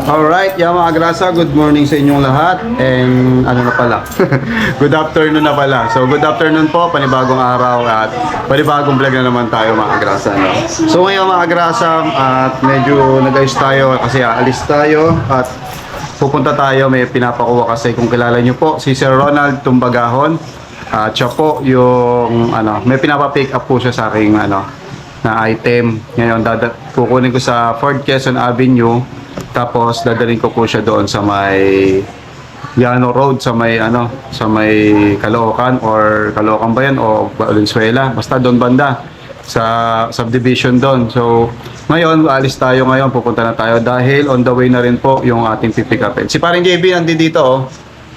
Alright, mga grasa, good morning sa inyong lahat. And ano na pala, good afternoon na pala. So good afternoon po, panibagong araw at panibagong vlog na naman tayo mga grasa, no? So ngayon mga grasa, at medyo nag-ayos tayo kasi aalis tayo at pupunta tayo. May pinapakuha kasi, kung kilala nyo po, si Sir Ronald Tumbagahon. At siya po yung may pinapa-pick up po siya sa aking na item. Ngayon kukunin ko sa Fort Quezon Avenue. Tapos dadalhin ko po siya doon sa may Llano Road, sa may Caloocan or Caloocan ba yan o Valenzuela, basta doon banda sa subdivision doon. So ngayon alis tayo, ngayon pupunta na tayo dahil on the way na rin po yung ating pipick upin. Si Paring JB nandito dito, oh.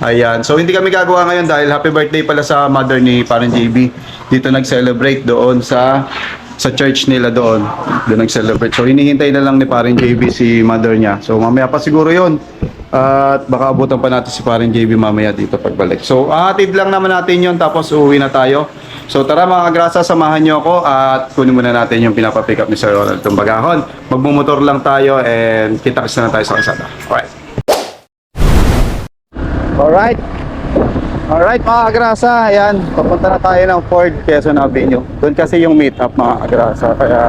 Ayan, so hindi kami gagawa ngayon dahil happy birthday pala sa mother ni Paring JB. Dito nag-celebrate doon sa church nila doon nag-celebrate. So hinihintay na lang ni Paring JB si mother niya. So mamaya pa siguro yun. At baka abutan pa natin si Paring JB mamaya dito pagbalik. So hatid lang naman natin yun, tapos uuwi na tayo. So tara mga grasa, samahan nyo ako at kunin muna natin yung pinapapick up ni Sir Ronald Tumbagahon. Magmumotor lang tayo and kita-kits na tayo sa kalsada. Alright mga agrasa, ayan, papunta na tayo ng Fort Quezon Avenue. Doon kasi yung meet up mga agrasa, kaya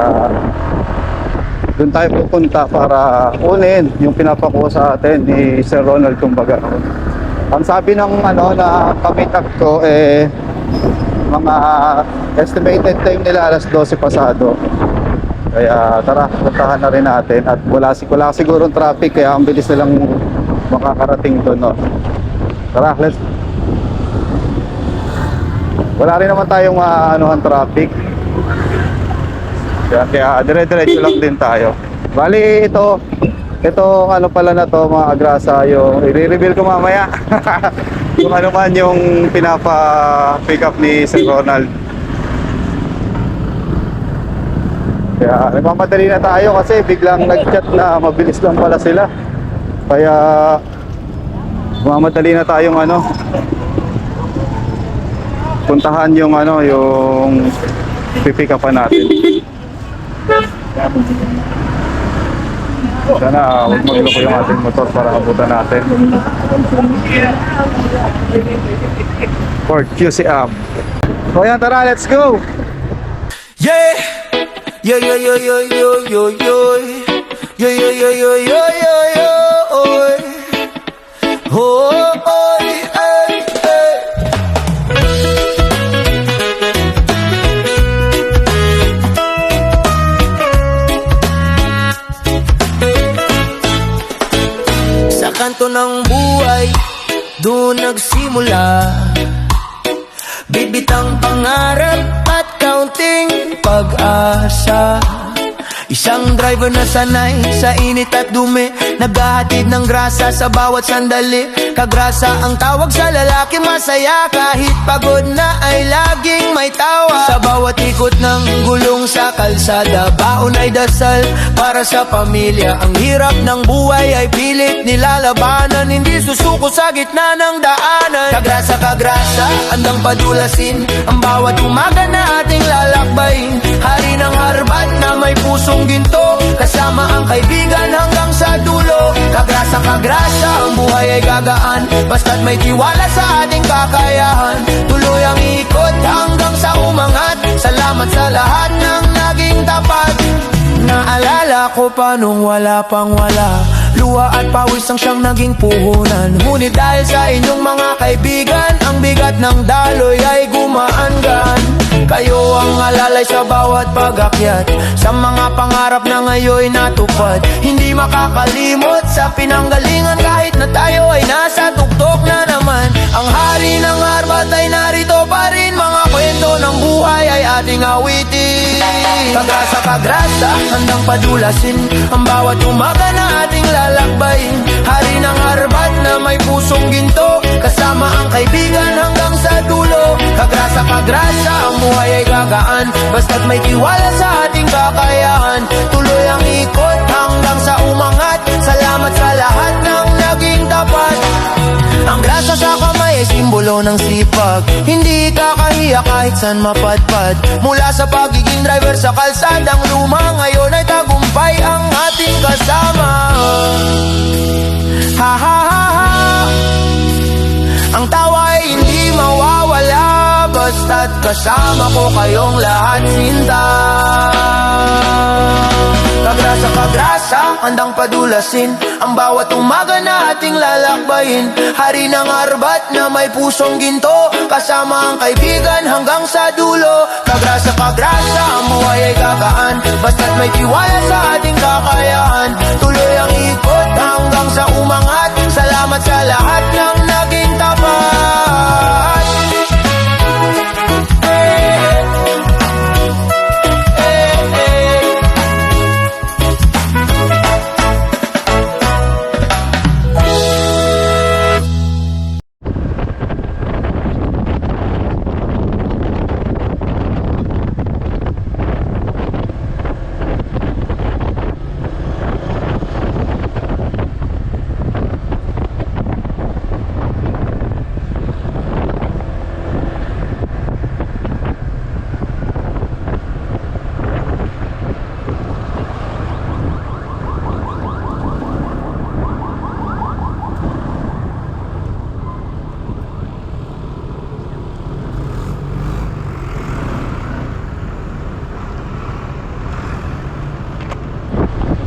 doon tayo pupunta para kunin yung pinapakuha sa atin ni Sir Ronald Tumbagahon. Ang sabi ng na ka-meet up ko mga estimated time nila alas 12 pasado. Kaya tara, puntahan na rin natin at wala sigurong traffic, kaya ang bilis nilang makakarating doon, no? Tara, wala rin naman tayong traffic. Kaya dire-diretso lang din tayo. Bali ito pala na to mga agrasa, yung i-reveal ko mamaya. Kung ano man yung pinapa-pick up ni Sir Ronald. Kaya nagmamadali na tayo kasi biglang nag-chat na mabilis lang pala sila. Kaya mamadali na tayong puntahan yung pipick upan natin. Sana huwag magloko yung ating motor para abutan natin. Fort QC up. So yan, tara, let's go! Yeah! Yo yo yo yo yo yo yo yo yo yo yo yo yo yo oh oh ay ay. Sa kanto ng buhay doon nagsimula, bibitang pangarap at counting pag-asa. Isang driver na sanay sa init at dumi, naghahatid ng grasa sa bawat sandali. Kagrasa ang tawag sa lalaki, masaya kahit pagod na ay laging may tawa. Sa bawat ikot ng gulong sa kalsada, baon ay dasal para sa pamilya. Ang hirap ng buhay ay pilit nilalabanan, hindi susuko sa gitna ng daanan. Kagrasa, kagrasa, andang padulasin ang bawat umaga na ating lalakbayin. Hari ng harbat na may pusong ginto, kasama ang kaibigan hanggang sa dulo. Kagrasa, kagrasa, ang buhay ay gagaan basta't may tiwala sa ating kakayahan. Tuloy ang ikot hanggang sa umangat, salamat sa lahat ng naging tapat. Naalala ko pa nung wala pang wala, luha at pawis ang siyang naging puhunan. Ngunit dahil sa inyong mga kaibigan, ang bigat ng daloy ay gumaan-gaan. Kayo ang alalay sa bawat pag-akyat, sa mga pangarap na ngayon natupad. Hindi makakalimot sa pinanggalingan kahit na tayo ay nasa tuktok na naman. Ang hari ng harbat ay narito pa rin, mga kwento ng buhay ay ating awitin. Kagrasa, kagrasa, handang padulasin ang bawat umaga na ating lalakbayin. Hari ng harbat na may pusong ginto, kasama ang kaibigan hanggang sa dulo. Kagrasa, kagrasa, ang buhay ay gagaan basta't may tiwala sa ating kakayahan. Tuloy ang ikot hanggang sa umangat, salamat sa lahat ng naging tapat. Ang grasa sa kamay ay simbolo ng sipag, hindi kakahiya kahit saan mapadpad. Mula sa pagiging driver sa kalsadang luma, ngayon ay tagumpay ang ating kasama. kasama ko kayong lahat sinta. Kagrasa, kagrasa, handang padulasin ang bawat umaga na ating lalakbayin. Hari ng arbat na may pusong ginto, kasama ang kaibigan hanggang sa dulo. Kagrasa, kagrasa, ang buhay ay gagaan, basta't may tiwala sa ating kakayahan. Tuloy ang ikot hanggang sa umangat, salamat sa lahat ng naging tapat.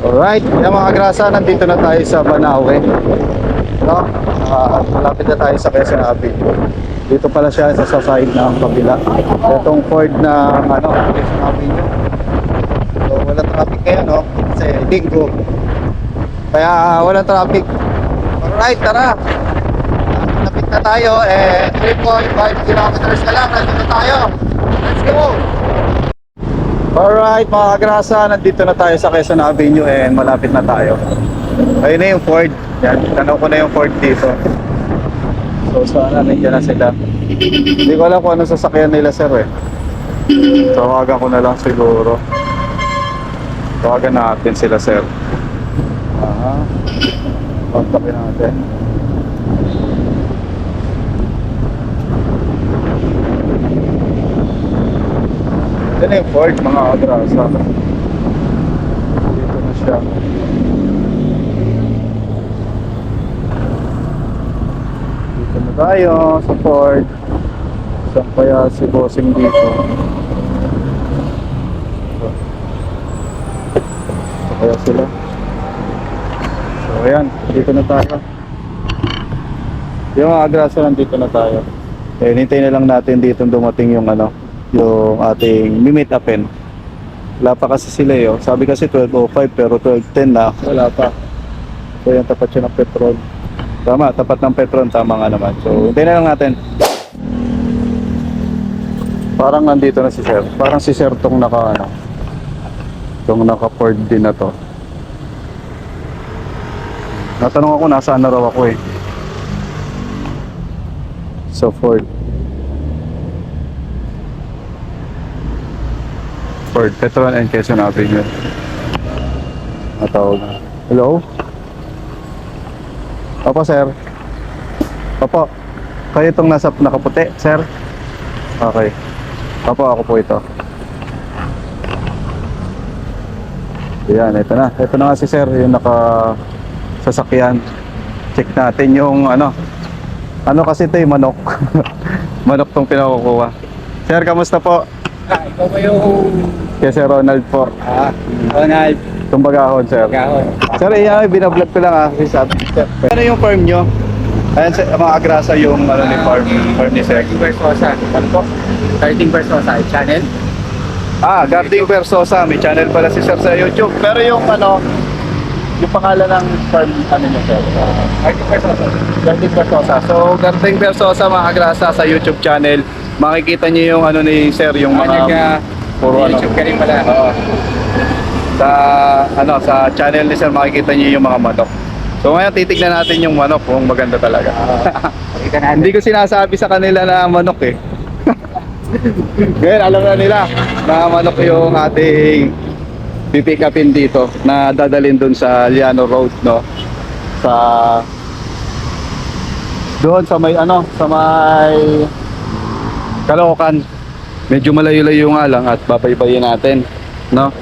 Alright, yan mga grasa, nandito na tayo sa Banawe. No? Malapit na tayo sa Quezon Avenue. Dito pala siya sa side ng kabila. Itong Ford na Quezon Avenue. So wala traffic ngayon, no? Kasi linggo. Kaya wala traffic. Alright, tara. Malapit na tayo. 3.5 kilometers na lang. Nandito tayo. Let's go! Alright mga grasa, nandito na tayo sa Quezon Avenue and malapit na tayo. Ayun na yung Ford. Yan, tanaw ko na yung Ford dito. So sana nandiyan na sila. Hindi ko alam kung ano sasakyan nila sir eh. Tawagan ko na lang siguro. Tawagan natin sila sir. Kontakin natin. Ito na yung Ford mga agrasa. Dito na siya. Dito na tayo sa Ford. Saan kaya si bossing dito? Saan kaya sila? So ayan, dito na tayo. Yung mga agrasa, nandito na tayo. Hinintay na lang natin dito dumating yung yung ating meet upin. Wala pa kasi sila eh. Sabi kasi 12:05 pero 12:10 na. Wala pa. So yan, tapat siya ng petrol. Tama, tapat ng petrol. Tama nga naman. So hintayin na lang natin. Parang nandito na si Sir. Parang si Sir tong tong naka-Ford din na to. Natanong ako nasaan na raw ako eh. So Ford Petron and Quezon Avenue. Matawag na. Hello? Opo, sir. Opo. Kayo itong nakaputi, sir? Okay. Opo, ako po ito. Ayan, ito na. Ito na nga si sir, yung sasakyan. Check natin yung ano kasi ito yung manok. Manok tong pinakukuha. Sir, kamusta po? Ikaw ba yung... Yes, Sir Ronald po. Ronald? Tumbagahon, sir. Gahon. Sir, binablog ko lang sir. Ano yung farm nyo? Ayan, mga agrasa yung ni farm ni sir. 13 Versosa. Ano po? 13 Versosa. Channel? Garding Versosa. May channel pala si sir sa YouTube. Pero yung yung pangalan ng farm, nyo sir? Garding Versosa. Garding Versosa. So, Garding Versosa mga agrasa sa YouTube channel. Makikita nyo yung ni sir, yung mga... Puro YouTube ka rin pala. Oo. Sa channel ni sir makikita niyo yung mga manok. So ngayon titignan natin yung manok kung maganda talaga. Pakita natin. Hindi ko sinasabi sa kanila na manok eh. Ngayon alam na nila na manok yung ating pipick upin dito na dadalhin dun sa Liano Road, no? Doon sa may Caloocan. Medyo malayo-layo nga lang at babaybayin natin, no?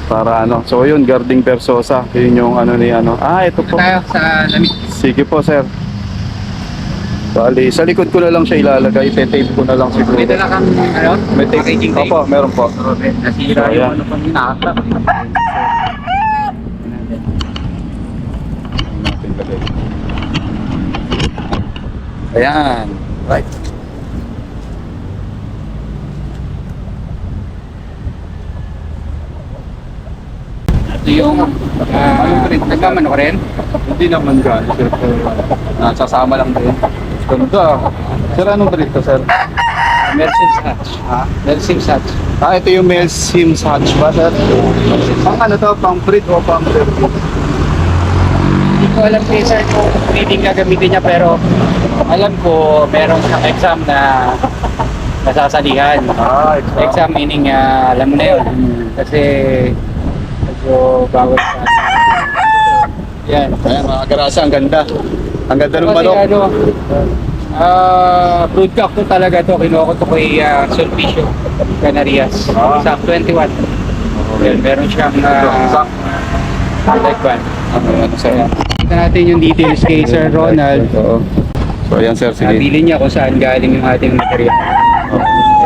Para So yun, Garding Versosa. Yun yung ito po. Tayo sa lamig. Sige po, sir. Bali, sa likod ko na lang siya ilalagay. Tape ko na lang siguro. May dala kang ano? May tape. Packaging tape. Opo, meron po. Nasira So, yung ayan. ano pang hinahakap. Natin lagay. Ayan. Right. Ito yung nagkamano ka rin? Hindi naman gano'n, sir. Nasasama lang din. Ganda. Sir, anong breed to, sir? Mercedes Hatch. Mercedes Hatch. Ah, ito yung male Sims Hatch ba, sir? Pang ano to? Pang breed o pang service? Hindi ko alam kay sir kung breeding gagamitin niya pero alam ko meron siyang exam na nasasalihan. Ah, Exam meaning alam mo na yun. Kasi medyo bawal sa yan. Ayan, mga karasa, ang ganda. Ang ganda ng Kasi manok. ano, broodcock to talaga to. Kinuha ko to kay Sulpicio Canarias. Ah. Sa 21. Yan, meron siyang like one. Ano, sir? Ito natin yung details kay Sir Ronald. Oo. So, ayan, sir, sige. Nabili niya kung saan galing yung ating material.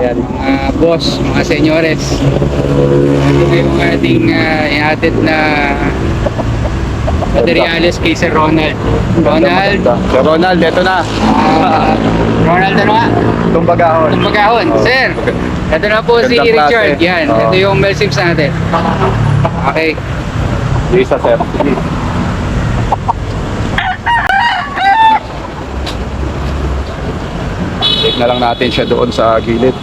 Ayan, mga boss, mga senyores. Ito na yung ating ihatid na materials kay Sir Ronald. Ronald, Sir Ronald, ito na. Ronald ano nga? Itong bagahon. Ang pagkahon. Oh. Sir, ito na po si Gandang klase. Richard. Yan, Oh. ito yung Melsims natin. Okay. Isa, sir. Take na lang natin siya doon sa gilid.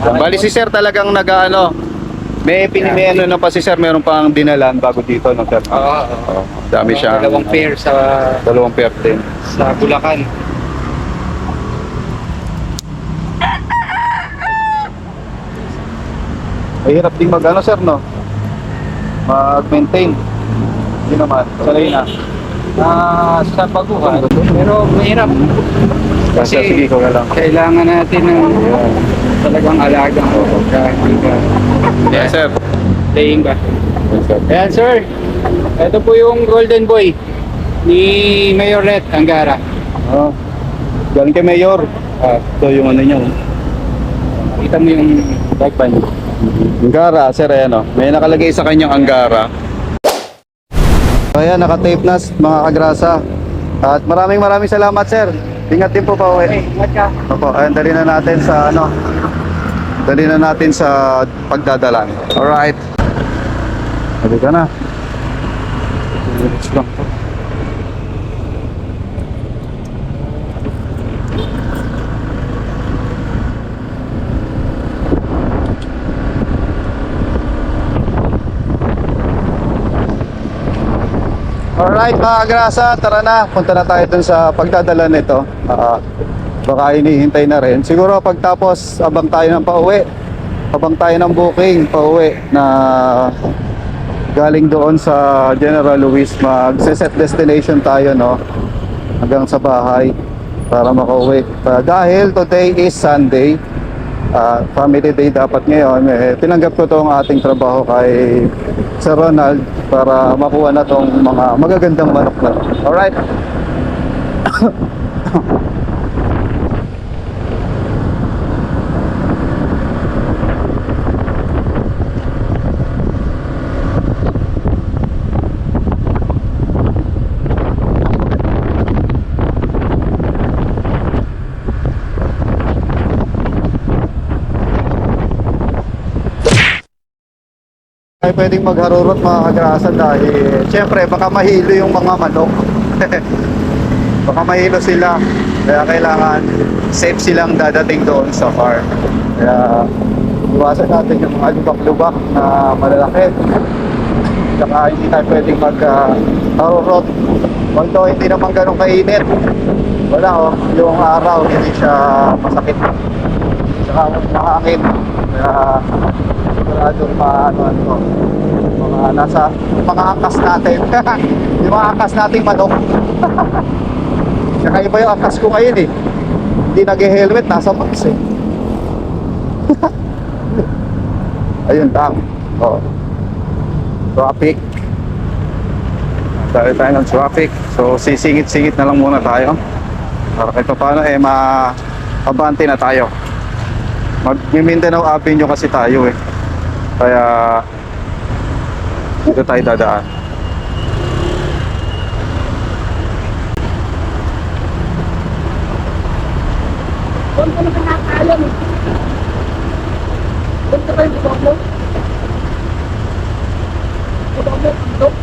Bali si sir talagang nag-ano, may pinimeno na pa si sir, meron pang dinalan bago dito, no, sir? Oo. Oo, dami siya. Dalawang pair Dalawang pair din. sa Bulacan. Mahirap din mag-ano, sir, no? Mag-maintain. Hindi naman, sanay na. Sa baguhan. Pero mahirap. Kasi sige ko na lang. Kailangan natin ng talagang alagang hindi ka Yes, sir. playing ba? Yes, sir. Ayan sir, ito po yung Golden Boy ni Mayoret Angara. Oh. Galing kay Mayor. Ito yung ano niya. Kita mo yung bike band. Anggara, sir, ayan o. May nakalagay sa kanyang Anggara. Ayan, naka-tape na mga kagrasa. At maraming salamat, sir. Ingat din po pa uwi. Okay, ingat ka. Opo, ayan, dali na natin sa ano. Dali na natin sa pagdadalan. Alright. Dali ka na. Let's go. Alright mga grasa, tara na. Punta na tayo dun sa pagdadala nito. Baka hinihintay na rin. Siguro pagtapos abang tayo ng pauwi. Abang tayo ng booking pauwi na galing doon sa General Luis. Mag-set destination tayo, no? Hanggang sa bahay para makauwi. Dahil today is Sunday. Family day dapat ngayon. Tinanggap ko tong ating trabaho kay Sir Ronald para makuha na tong mga magagandang manok na. Alright. Ay pwedeng magharurot mga kagrasan dahil syempre baka mahilo yung mga manok. Baka mahilo sila. Kaya kailangan safe silang dadating doon sa farm. Kaya iwasan natin yung mga lubak-lubak na malalaki. Saka hindi tayo pwedeng magharurot. Although hindi naman ganun kainit. Wala oh, yung araw hindi siya masakit. Saka nakakit. Kaya siguradong ano, mga nasa mga angkas natin. Yung mga angkas nating manok. Saka iba yung angkas ko ngayon eh. Hindi nag-helmet, nasa box eh. Ayun lang. Oh. Traffic. Dahil tayo ng traffic. So sisingit-singit na lang muna tayo. Para kahit paano abante na tayo. Mag-Mindanao Avenue kasi tayo Kaya dito tayo dadaan. Doon ko na nakakaalam eh. Doon ka ba yung bubong? Bubong, doon.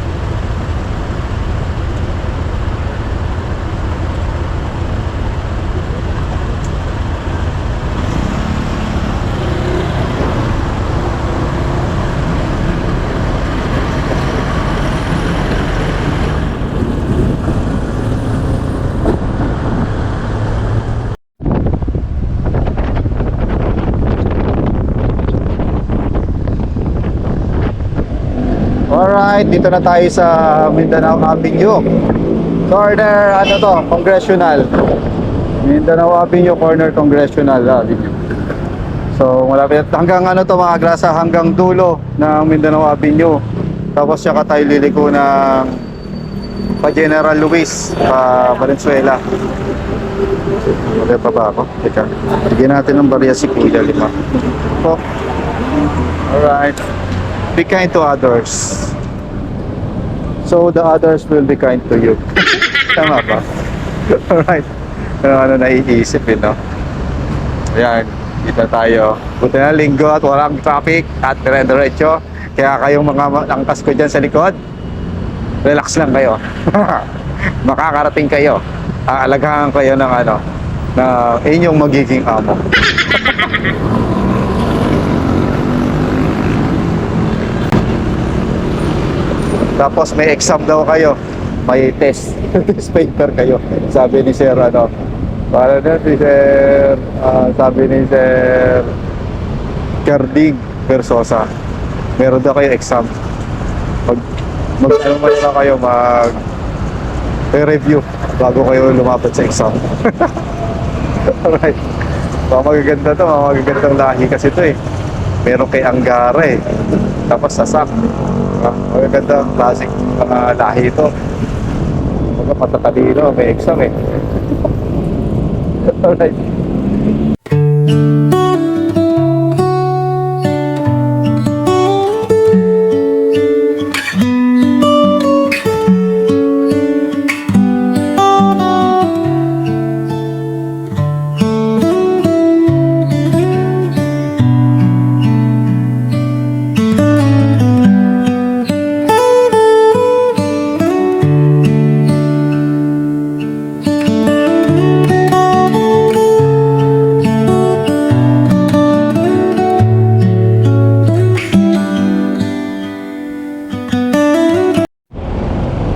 Alright, dito na tayo sa Mindanao Avenue. Corner, Congressional. Mindanao Avenue, corner Congressional Avenue. So, malapit hanggang mga grasa, hanggang dulo ng Mindanao Avenue. Tapos saka tayo liliko ng pa General Luis, pa Valenzuela. Wala pa ba ako? Teka, bigyan natin ng barya si Kuya Lima. Oh. Alright. Be kind to others, so the others will be kind to you. Tama ba? Alright. Ano naiisip no? Ayan, dito tayo. Buti na linggo at walang traffic at dire-diretso. Kaya kayong mga angkas ko dyan sa likod, relax lang kayo. Makakarating kayo. Aalagaan kayo ng na inyong magiging amo. Tapos may exam daw kayo. May test. Test paper kayo. Sabi ni Sir sabi ni Sir Carding Versosa. Meron daw kayo exam. Review bago kayo lumapit sa exam. Alright. Magaganda to. Magagandang lahi kasi to Meron kay Angara Tapos sasak. Maganda ang klaseng lahi ito. Patatalino, may exam Alright.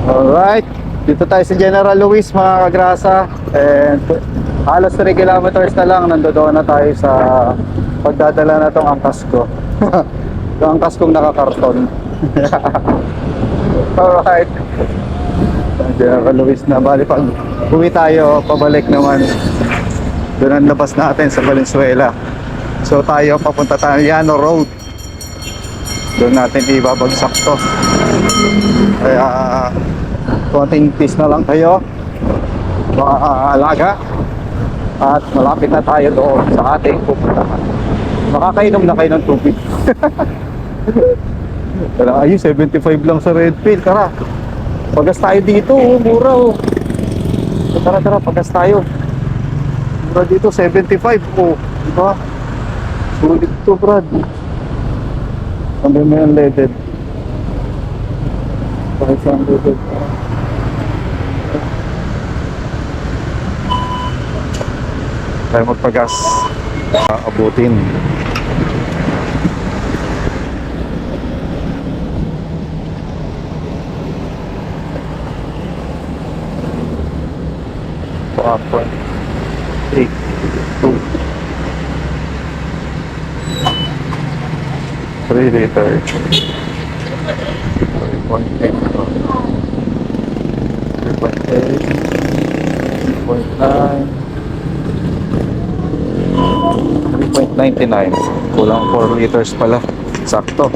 Alright, dito tayo sa General Luis mga kagrasa. And halos 3 kilometers na lang, nandoon na tayo sa pagdadala na tong angkas ko. Itong angkas kong nakakarton. Alright, General Luis na. Bali pag uwi tayo, pabalik naman doon ang labas natin sa Valenzuela. So tayo papunta tayo Llano Road. Doon natin ibabagsak to. Kaya konting peace na lang kayo, mga alaga, at malapit na tayo doon sa ating pupuntahan. Makakainom na kayo ng tubig. Ayun, 75 lang sa Redfield. Tara, pagas tayo dito, mura Tara, pagas tayo. Mura dito, 75 diba? Sulit to, Brad. Sabi mo yung leaded. Kahit saan leaded. Tayo magpagas. Abutin. Papa. 3, 2, 3 liter. 3.8. 3.99. Kulang 4 liters pala. Sakto.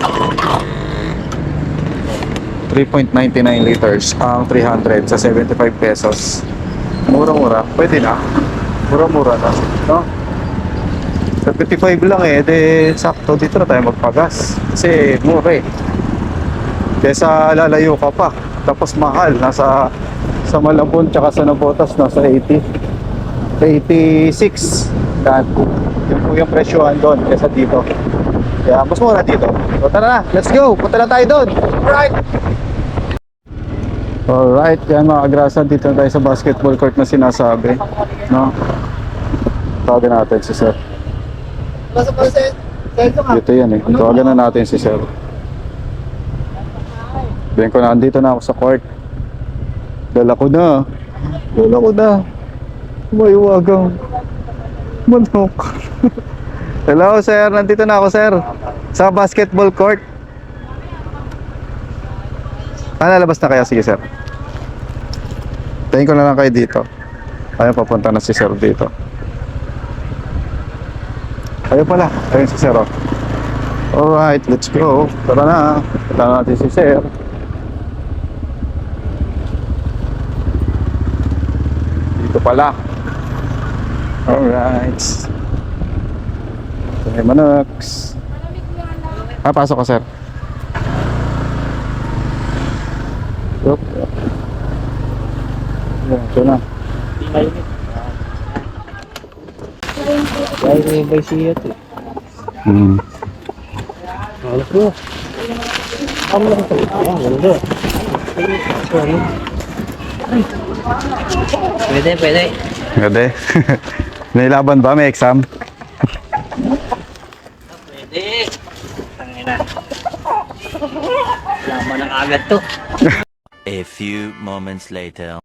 3.99 liters ang 300 sa 75 pesos. Mura-mura. Pwede na. Mura-mura na. No? 75 lang eh. De, sakto dito na tayo magpagas. Kasi mura eh. Kesa lalayo ka pa. Tapos mahal. Nasa sa Malabon tsaka sa Navotas nasa 80. 86. Dan. Yung po yung presyohan doon kesa dito. Kaya mas mura dito. So tara na. Let's go. Punta na tayo doon. Alright. Alright, yan mga agrasa, dito na tayo sa basketball court na sinasabi, no? Tawagan natin si Sir. Dito yan eh, tawagan na natin si Sir. Bien ko na, andito na ako sa court. Dala ko na. Mayuwagang manok. Hello Sir, nandito na ako Sir. Sa basketball court. Lalabas na kaya? Sige Sir. Tingin ko na lang kayo dito. Ayun, papunta na si Sir dito. Ayun pala. Ayun si Sir. Oh. Alright, let's go. Tara na. Tara natin si Sir. Dito pala. Alright. Say Manox. Pasok ka Sir. Yup. Yan, ito na. Dahil may siya ito. Alas mo. Ang lang ito. Ayan, ganda. Sorry. Pwede. Gade. May laban ba? May exam? Pwede. Tangina. Laman ng agad to. A few moments later.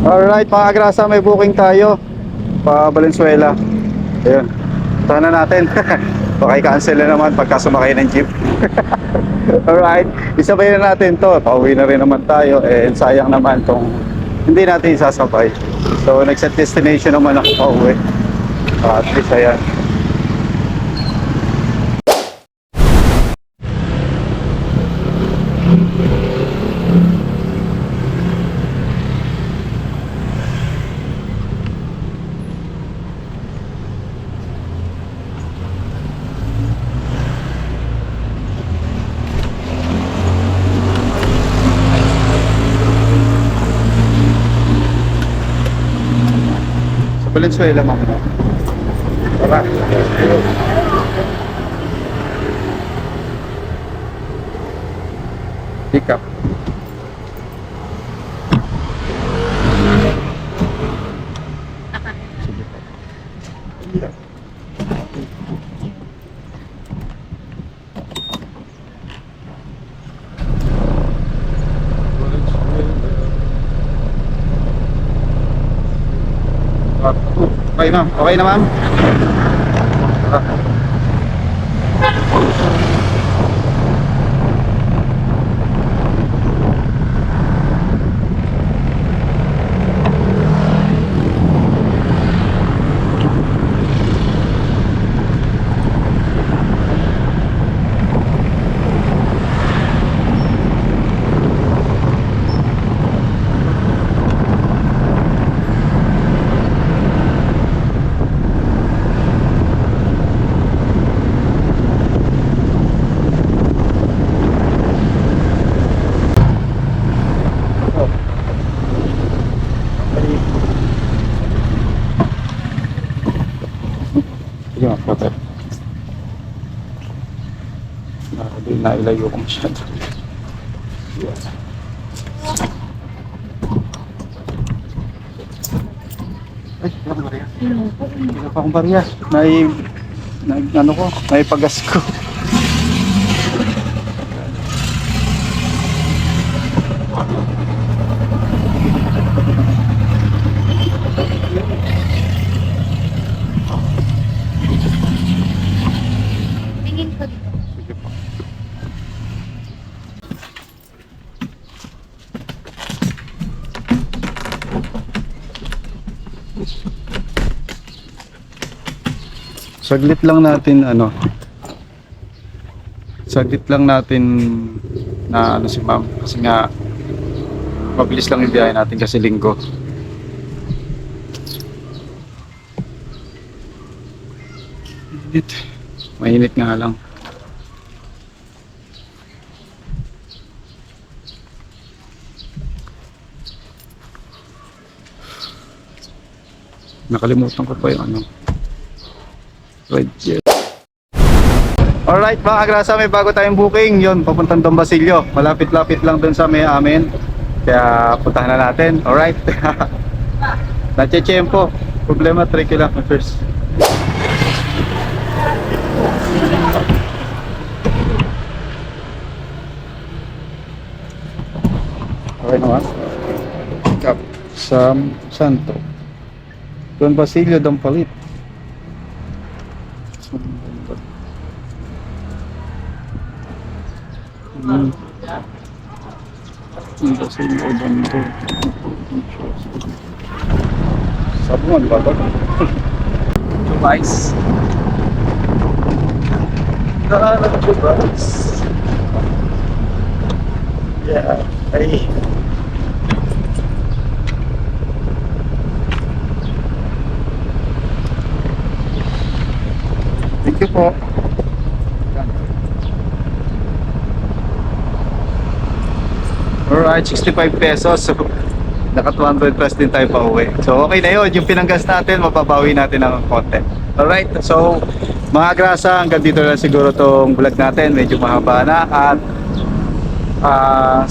Alright mga agrasa, may booking tayo pa Valenzuela. Ayun, tahan na natin. Baka i-cancel na naman pagka sumakay ng jeep. Alright, isabay na natin to. Pauwi na rin naman tayo. Sayang naman kung hindi natin isasabay. So nag-set destination naman ako pauwi. At least ayan. Valenzuela ma'am. Tara. Pick up. Okay ma'am, okay na ma'am? Sige mga kapatid. Hindi na ilayo ko masyado. Ay, wala akong bariya. Wala pa akong bariya. Ano ko, naipagas ko. Saglit lang natin na ano si ma'am. Kasi nga, mabilis lang yung biyahe natin kasi linggo. Mainit nga lang. Nakalimutan ko pa yung ano. Red jet. Alright mga agrasa, may bago tayong booking. Yun, papuntang Don Basilio. Malapit-lapit lang dun sa may amin. Kaya puntahan na natin. Alright. Natsyempo. Problema 3 kilometers. Okay naman. Cap Sam Santo. Don Basilio, Dampalit. Don Basilio, Dampalit. Sabi mo, di ba ito? Device. Nakahanap ko ba? Yeah. Ay. Thank you po. Alright, 65 pesos. So, naka 200 plus din tayo pa uwi. So, okay na yun. Yung pinanggas natin, mapapawi natin ng konti. Alright, so, mga grasa, hanggang dito na lang siguro tong vlog natin. Medyo mahaba na. At,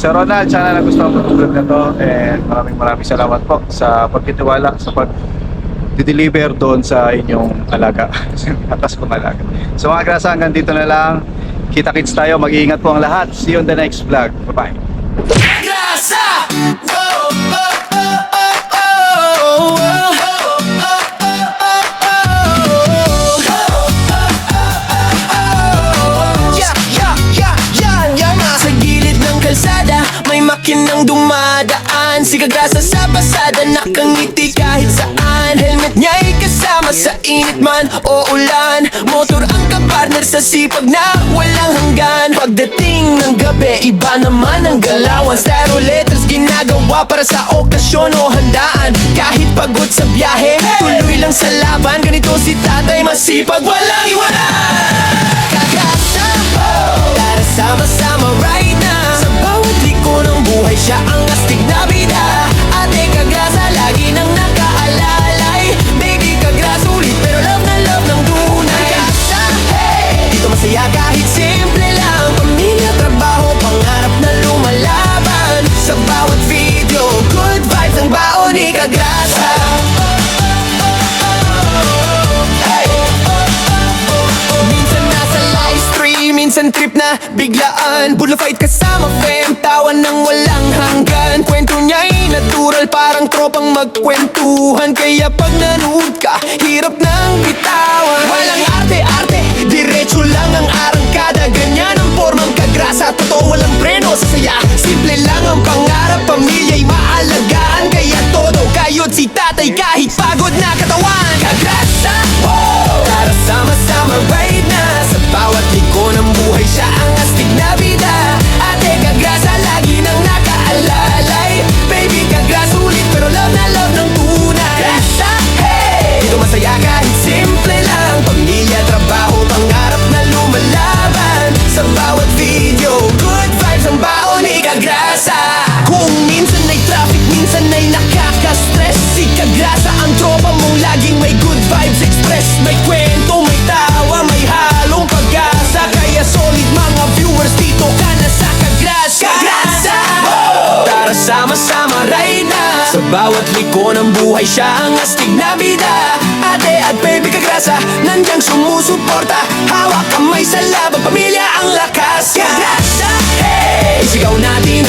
Sir Ronald, sana nagustuhan mo itong vlog na to. And maraming salamat po sa pagtitiwala, sa pag-deliver doon sa inyong alaga. Atas kong alaga. So, mga grasa, hanggang dito na lang. Kita-kits tayo. Mag-iingat po ang lahat. See you on the next vlog. Bye-bye. Grasa! Oh, oh, oh, oh, oh, oh. Yan, nasa gilid ng kalsada, may makinang dumadaan. Si Kagrasa sa pasada, nakangiti kahit saan. Helmet niya ay kasama sa init man o ulan. Motor ang kapartner sa sipag na walang hanggan. Pagdating ng gabi, iba naman ang galawan. Styro letters ginagawa para sa okasyon o handaan. Kahit pagod sa biyahe, tuloy lang sa laban. Ganito si tatay, masipag, walang iwanan. Kagrasa, tara sama-sama right now. Sa bawat liko ng buhay, siya ang astig na bida. Ate Kagrasa, lagi nang nakaalalay. Baby Kagrasa, ulit pero love na love ng tunay. Kagrasa, hey! Dito masaya kahit simple lang. Pamilya, trabaho, pangarap na lumalaban. Sa bawat video, good vibes ang baon ni Kagrasa. Minsan nasa live stream, minsan trip na biglaan. Bullfight kasama fam, tawan ng walang hanggan. Kwento niya'y natural, parang tropang magkwentuhan. Kaya pag nanood ka, hirap nang bitawan. Walang arte-arte, diretso lang ang arangkada. Ganyan ang formang Kagrasa, totoo walang preno sa saya. Simple lang ang pangarap, pamilya'y maalagaan. Kaya todo kayod si tatay kahit pagod na katawan. Kagrasa, tara sama-sama right na. Sa bawat liko ng buhay, siya ang astig na bida. Ate Kagrasa, lagi nang nakaalalay. Baby Kagrasa, ulit pero love na love ng tunay. Kagrasa, hey! Dito masaya kahit simple lang. Pamilya, trabaho, pangarap na lumalaban. Sa bawat video, good vibes ang baon ni Kagrasa. Kung minsan ay traffic, minsan ay nakaka-stress. Si Kagrasa ang tropa mong laging may good vibes express. May kwento, may tawa, may halong pag-asa. Kaya solid mga viewers, dito ka na sa Kagrasa. Kagrasa! Tara sama-sama right na. Sa bawat liko ng buhay, siya ang astig na bida. Ate at baby Kagrasa, nandiyan sumusuporta. Hawak kamay sa laban, pamilya ang lakas. Kagrasa, hey! Isigaw natin